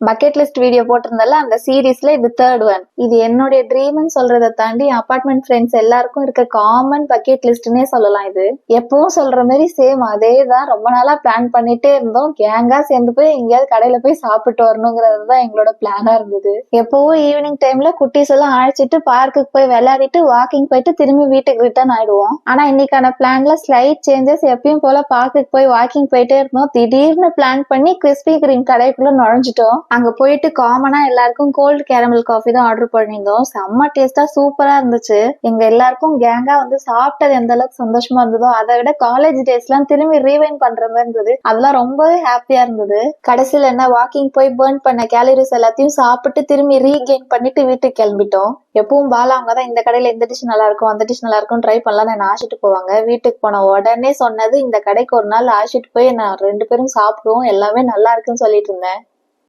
Bucket list video போட்டிருந்தால அந்த சீரீஸ்ல இது தேர்ட் ஒன். இது என்னுடைய ட்ரீம்னு சொல்றதை தாண்டி அபார்ட்மெண்ட் ஃப்ரெண்ட்ஸ் எல்லாருக்கும் இருக்க காமன் பக்கெட் லிஸ்ட்னே சொல்லலாம். இது எப்பவும் சொல்ற மாதிரி சேம் அதே தான். ரொம்ப நாளா பிளான் பண்ணிட்டே இருந்தோம். கேங்கா சேர்ந்து போய் எங்கேயாவது கடையில போய் சாப்பிட்டு வரணுங்கிறது தான் எங்களோட பிளானா இருந்தது. எப்பவும் ஈவினிங் டைம்ல குட்டீஸ் எல்லாம் அழைச்சிட்டு பார்க்குக்கு போய் விளையாடிட்டு வாக்கிங் போயிட்டு திரும்பி வீட்டுக்கு ரிட்டர்ன் ஆயிடுவோம். ஆனா இன்னைக்கான பிளான்ல ஸ்லைட் சேஞ்சஸ். எப்பயும் போல பார்க்குக்கு போய் வாக்கிங் போயிட்டே இருந்தோம். திடீர்னு பிளான் பண்ணி கிறிஸ்பி கிரீம் கடைக்குள்ள நுழைஞ்சிட்டோம். அங்க போயிட்டு காமனா எல்லாருக்கும் கோல்டு கேரமல் காஃபி தான் ஆர்டர் பண்ணியிருந்தோம். செம்ம டேஸ்டா சூப்பரா இருந்துச்சு. எங்க எல்லாருக்கும் கேங்கா வந்து சாப்பிட்டது எந்த அளவுக்கு சந்தோஷமா இருந்ததோ அதை விட காலேஜ் டேஸ் எல்லாம் திரும்பி ரீவைண்ட் பண்ற மாதிரி இருந்தது. அதெல்லாம் ரொம்பவே ஹாப்பியா இருந்தது. கடைசியில என்ன வாக்கிங் போய் பர்ன் பண்ண கேலரிஸ் எல்லாத்தையும் சாப்பிட்டு திரும்பி ரீகெயின் பண்ணிட்டு வீட்டுக்கு கிளம்பிட்டோம். எப்பவும் பாலா அவங்க தான் இந்த கடையில இந்த டிஷ் நல்லா இருக்கும் அந்த டிஷ் நல்லா இருக்கும் ட்ரை பண்ணலாம்னு என்ன ஆசிட்டு போவாங்க. வீட்டுக்கு போன உடனே சொன்னது இந்த கடைக்கு ஒரு நாள் ஆசிட்டு போய் நான் 2 பேரும் சாப்பிடுவோம் எல்லாமே நல்லா இருக்குன்னு சொல்லிட்டு இருந்தேன்.